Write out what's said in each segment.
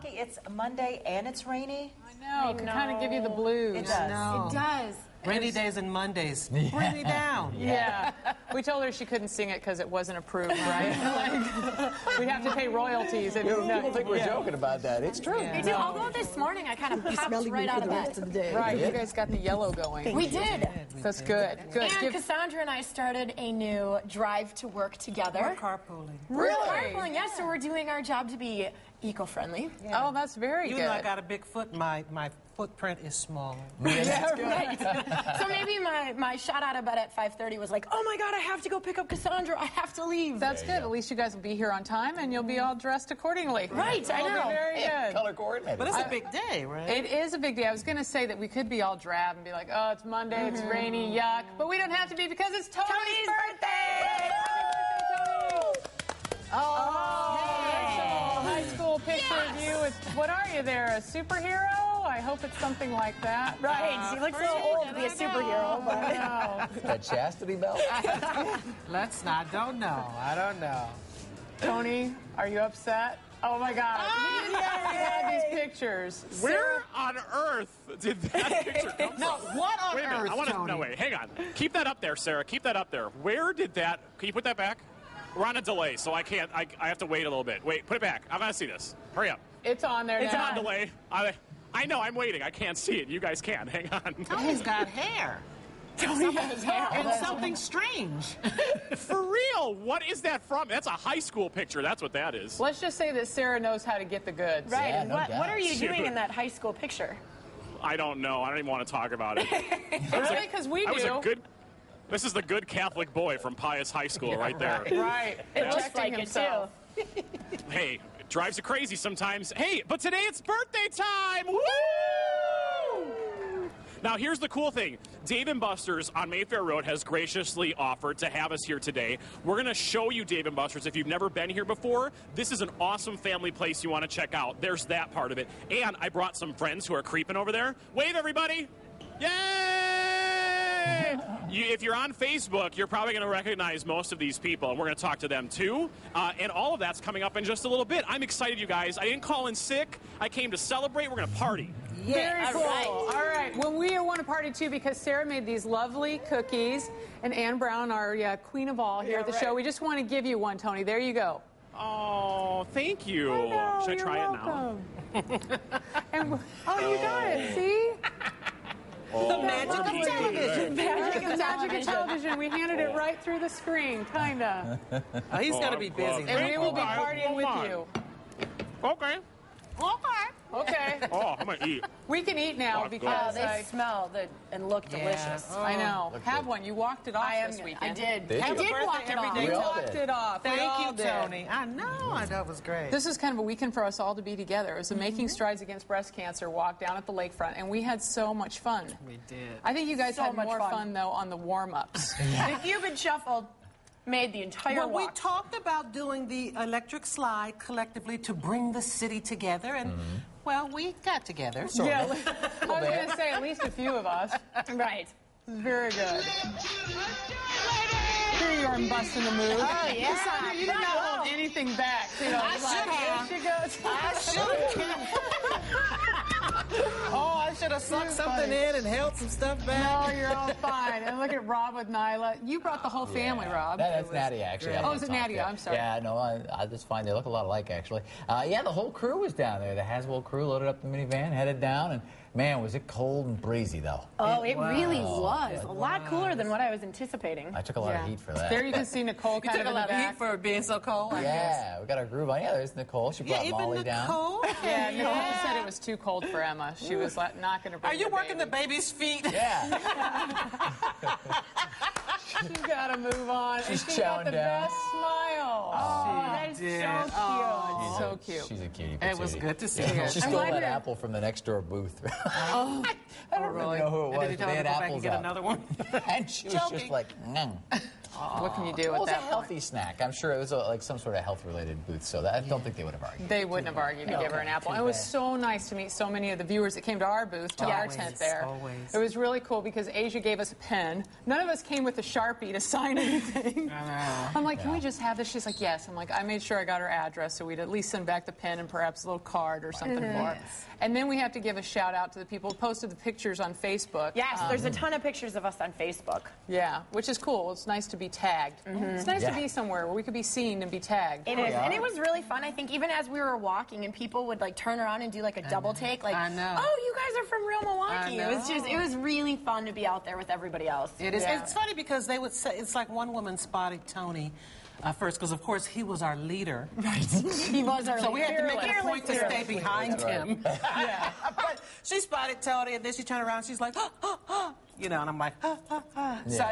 Milwaukee, it's Monday and it's rainy. I know. It can kind of give you the blues. It does. No. It does. Rainy days and Mondays. Bring me down. Yeah. We told her she couldn't sing it because it wasn't approved, right? We'd have to pay royalties. And People think we're joking about that. It's true. Me too. Although this morning I kind of popped right out of bed. Right. You guys got the yellow going. We did. That's good. Good. And Cassandra and I started a new drive to work together. We're carpooling. Really? Carpooling, yes. So we're doing our job to be eco-friendly. Oh, that's very Even good. though I got a big foot, my footprint is smaller. Yeah, right. So maybe my shot out of bed at 5:30 was like, oh my God, I have to go pick up Cassandra. I have to leave. That's good. At least you guys will be here on time and you'll be all dressed accordingly. Right, I know. Very good. Color coordinated. But it's a big day, right? It is a big day. I was going to say that we could be all drab and be like, oh, it's Monday, it's rainy, yuck. But we don't have to be because it's Tony's birthday! Happy birthday, Tony! Oh, high school picture of you. What are you there, a superhero? I hope it's something like that. Right, he looks a little old to be a superhero. But That chastity belt? Let's not. I don't know. Tony, are you upset? Oh, my God. He already had these pictures. Where on earth did that picture come from? No, what on Wait a minute. earth, I want to. Tony? No, wait. Hang on. Keep that up there, Sarah. Keep that up there. Where did that? Can you put that back? We're on a delay, so I can't. I have to wait a little bit. Wait, put it back. I want to see this. Hurry up. It's on there It's now. on delay. I know. I'm waiting. I can't see it. You guys can. Hang on. Tony's got hair. Tony has hair. And something strange. For real. What is that from? That's a high school picture. That's what that is. Let's just say that Sarah knows how to get the goods. Right, Yeah, and no what doubt. are you doing in that high school picture? I don't know. I don't even want to talk about it. Really? Because we I was do. a good. This is the good Catholic boy from Pius High School right there. Right. It looks Protecting like himself. it too. Hey, it drives you crazy sometimes. Hey, but today it's birthday time! Woo! Now, here's the cool thing. Dave & Buster's on Mayfair Road has graciously offered to have us here today. We're going to show you Dave & Buster's. If you've never been here before, this is an awesome family place you want to check out. There's that part of it. And I brought some friends who are creeping over there. Wave, everybody! Yay! If you're on Facebook, you're probably going to recognize most of these people, and we're going to talk to them too. And all of that's coming up in just a little bit. I'm excited, you guys. I didn't call in sick. I came to celebrate. We're going to party. Very cool. right. All right. Well, we want to party too because Sarah made these lovely cookies, and Ann Brown, our queen of all here at the show. We just want to give you one, Tony. There you go. Oh, thank you. I know, Should I you're try welcome. And, oh, you got it. See? The magic of television. Magic of television. We handed it right through the screen, kind of. Oh, he's going to be busy. And we will be Hold on, partying hold with on. you. Okay. Okay. Oh, I'm going to eat. We can eat now Oh, because They smell and look delicious. I know. Have one. You walked it off this I weekend. did. Did I you? did walk it Every off. day. We all walked did. it off. We all Thank you, did. Tony. I know. That was great. This is kind of a weekend for us all to be together. It was a Making Strides Against Breast Cancer walk down at the lakefront, and we had so much fun. We did. I think you guys So had much more fun. fun, though, on the warm-ups. The Cuban Shuffle made the entire Well, we walk. talked about doing the electric slide collectively to bring the city together, and, well, we got together. Yeah, I was going to say at least a few of us. Right. Very good. Here you are busting the move. Oh, yeah. Cassandra, you did not hold anything back. You know, I should have. Here she goes. Oh, I should have sucked something in and held some stuff back. No, you're all fine. And look at Rob with Nyla. You brought the whole family, Rob. That's Nadia, actually. Oh, is it Nadia? I'm sorry. Yeah, no, I just find they look a lot alike, actually. Yeah, the whole crew was down there. The Haswell crew loaded up the minivan, headed down, and man, was it cold and breezy, though. Oh, it really was. A lot cooler than what I was anticipating. I took a lot of heat for that. There you can see Nicole kind of in the back. for being so cold. Yeah, we got our groove on. Yeah, there's Nicole. She brought Molly down. Yeah, Nicole said it was too cold for Emma. She was not going to bring Are you the working the baby. baby's feet? Yeah. She's got to move on. She's and she's got chowing the down. best smile. Oh, that is did. so cute. Oh. So cute. She's a cutie. It was patootie. good to see Yeah, her. she I'm stole glad that you're- apple from the next door booth. Oh, I don't really know who it And was. did he but tell they her had to go back and apples get out. another one? And she was just like, What can you do Well, with it was that a healthy snack. I'm sure it was like some sort of health-related booth, so I don't think they would have argued. They wouldn't have argued to give her an apple. And it was so nice to meet so many of the viewers that came to our booth, to our tent there. Always. It was really cool because Asia gave us a pen. None of us came with a Sharpie to sign anything. I'm like, can we just have this? She's like, yes. I'm like, I made sure I got her address so we'd at least send back the pen and perhaps a little card or something for her. And then we have to give a shout out to the people who posted the pictures on Facebook. Yes, there's a ton of pictures of us on Facebook. Yeah, which is cool. It's nice to be tagged. It's nice to be somewhere where we could be seen and be tagged. It is, and it was really fun. I think even as we were walking and people would like turn around and do like a double take, like, I know. oh, you guys are from real Milwaukee. It was really fun to be out there with everybody else. It is. Yeah. It's funny because they would say, it's like one woman spotted Tony first, because of course he was our leader. He was our So we had to make it a fearless point to leader. stay behind him. Yeah. But she spotted Tony, and then she turned around and she's like, you know, and I'm like, so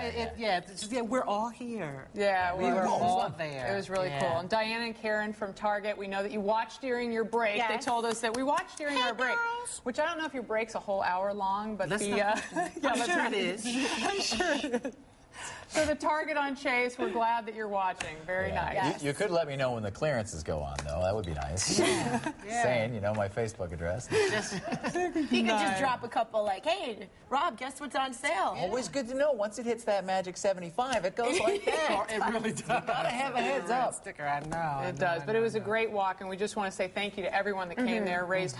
we're all here. Yeah, We were all there. It was really cool. And Diana and Karen from Target, we know that you watched during your break. Yes. They told us that we watched during our break, girls. which I don't know if your break's a whole hour long, but Let's the not- I'm sure it is. I'm sure it is. So the Target on Chase, we're glad that you're watching. Very nice. Yes. You could let me know when the clearances go on, though. That would be nice. Saying, you know, my Facebook address. He could just drop a couple like, hey, Rob, guess what's on sale? Always good to know. Once it hits that magic 75, it goes like that. It really does. You gotta have a heads up. Sticker, I know. It does, but it was a great walk, and we just want to say thank you to everyone that came there, raised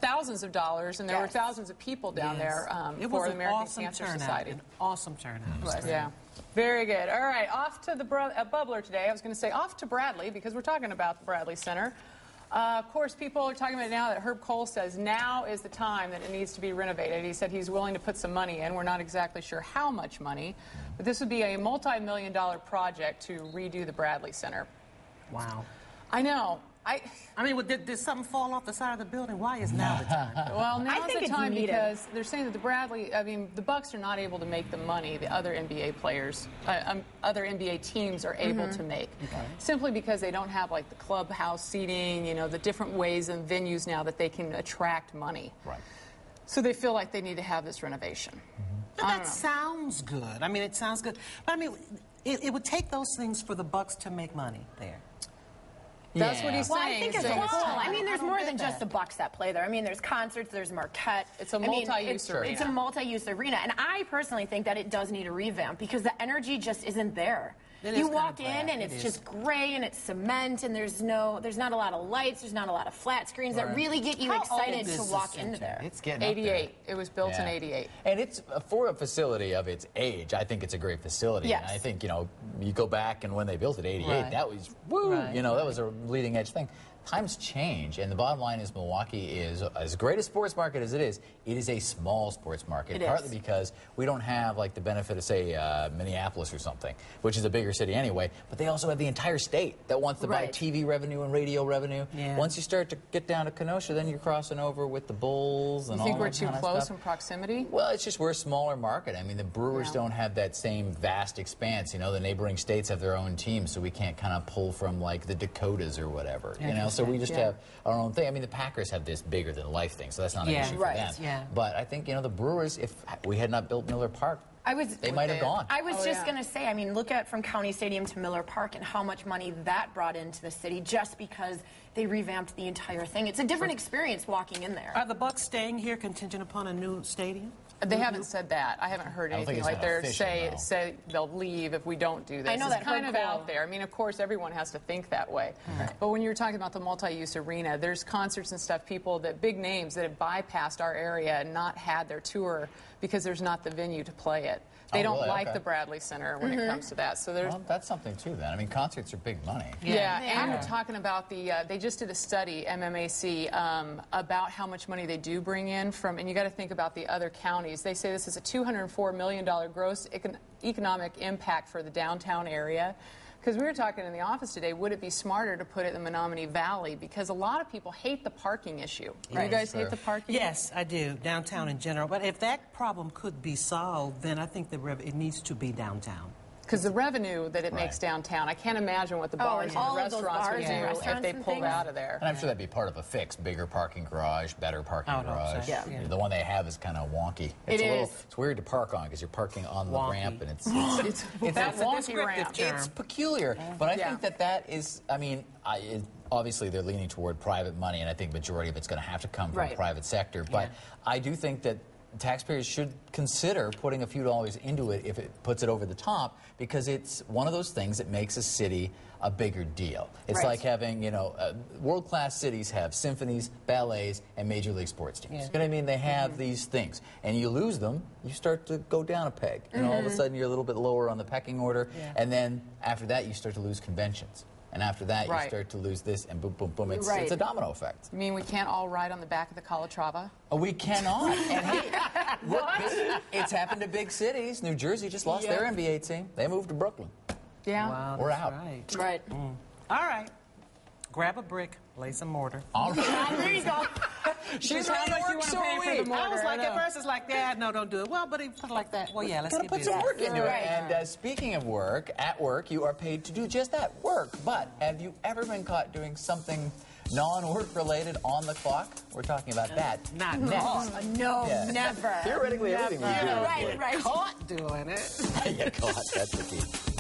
thousands of dollars, and there were thousands of people down there It for was the an American awesome Cancer turnout. Society. An awesome turnout. Yeah. Very good. All right, off to the bubbler today. I was going to say off to Bradley because we're talking about the Bradley Center. Of course, people are talking about it now that Herb Cole says now is the time that it needs to be renovated. He said he's willing to put some money in. We're not exactly sure how much money, but this would be a multi-million-dollar project to redo the Bradley Center. Wow. I know. I mean, did something fall off the side of the building? Why is now the time? Well, I now's think the it's time needed. because they're saying that the Bucks are not able to make the money the other NBA players, other NBA teams are able to make. Simply because they don't have like the clubhouse seating, you know, the different ways and venues now that they can attract money. Right. So they feel like they need to have this renovation. But that sounds good. I mean, it sounds good. But I mean, it would take those things for the Bucks to make money there. That's what he's Well, saying. I think it's saying cool. time. I mean, there's I don't more get than just that. the Bucks that play there. I mean, there's concerts, there's Marquette. It's a I mean, multi-use arena. It's a multi-use arena, and I personally think that it does need a revamp because the energy just isn't there. It You is walk kind of in flat. and It it's is. just gray and it's cement and there's not a lot of lights, there's not a lot of flat screens that really get you How excited old is to this walk into center? there. It's getting up there. 88. It was built in 88. And it's for a facility of its age. I think it's a great facility. Yes. And I think, you know, you go back and when they built it, 88, Right. that was woo. Right, You know, that was a leading edge thing. Times change, and the bottom line is Milwaukee is as great a sports market as it is a small sports market. It Partly is. because we don't have like the benefit of say Minneapolis or something, which is a bigger city anyway. But they also have the entire state that wants to buy Right. TV revenue and radio revenue. Yeah. Once you start to get down to Kenosha, then you're crossing over with the Bulls and You all think we're that too kind of close stuff. in proximity? Well, it's just we're a smaller market. I mean, the Brewers Yeah. don't have that same vast expanse. You know, the neighboring states have their own teams, so we can't kind of pull from like the Dakotas or whatever. You know, so we just have our own thing. I mean, the Packers have this bigger than life thing, so that's not an Yeah. issue Right. for them. Yeah. But I think, you know, the Brewers, if we had not built Miller Park, they might have gone. I was Oh, just yeah. going to say, I mean, look at from County Stadium to Miller Park and how much money that brought into the city just because they revamped the entire thing. It's a different experience walking in there. Are the Bucks staying here contingent upon a new stadium? They haven't said that. I haven't heard I don't think anything it's like been they're official, say they'll leave if we don't do this. I know it's that kind Herb of Cole- out there. I mean, of course, everyone has to think that way. But when you're talking about the multi-use arena, there's concerts and stuff, people that big names that have bypassed our area and not had their tour because there's not the venue to play it. They Oh, don't really? like Okay. the Bradley Center when it comes to that. So there's Well, that's something too. Then I mean, concerts are big money. Yeah, They and are. we're talking about they just did a study, MMAC, about how much money they do bring in from, and you got to think about the other counties. They say this is a $204 million gross economic impact for the downtown area. Because we were talking in the office today, would it be smarter to put it in the Menominee Valley? Because a lot of people hate the parking issue. Do you guys hate the parking? Yes, I do, downtown in general. But if that problem could be solved, then I think it needs to be downtown. Because the revenue that it makes downtown, I can't imagine what the bars and all the of those restaurants bars would and do if restaurants they and pulled things. out of there. And I'm sure that'd be part of a fix. Bigger parking garage, better parking I would hope garage. so. Yeah. The one they have is kind of wonky. It It's is. It's weird to park on because you're parking on the Wonky. ramp, and it's That That's a wonky descriptive ramp. term. it's peculiar. But I Yeah. think that is, I mean, obviously they're leaning toward private money, and I think majority of it's going to have to come from the Right. private sector. But I do think that taxpayers should consider putting a few dollars into it if it puts it over the top, because it's one of those things that makes a city a bigger deal. It's Right. like having, world-class cities have symphonies, ballets, and major league sports teams. Yeah. You know what I mean? They have these things. And you lose them, you start to go down a peg. And all of a sudden you're a little bit lower on the pecking order. Yeah. And then after that you start to lose conventions. And after that you Right. start to lose this, and boom, boom, boom. It's Right. a domino effect. You mean we can't all ride on the back of the Calatrava? We cannot. And hey, it's happened to big cities. New Jersey just lost their NBA team. They moved to Brooklyn. Yeah. Wow, We're that's out. Right. Right. All right. Grab a brick, lay some mortar. All right. There you go. She's How ready much to you work, wanna so pay are for we. the mortar? I was like, I at know. first it's like, Dad, no, don't do it. Well, but he put it like that. Well, yeah, let's Gotta get put busy. some work into Right. it. And speaking of work, at work you are paid to do just that, work. But have you ever been caught doing something non-work related on the clock? We're talking about that Not next. No, Yeah. never. Theoretically, everything we do is Right, work. right. caught doing it. You caught. That's the key.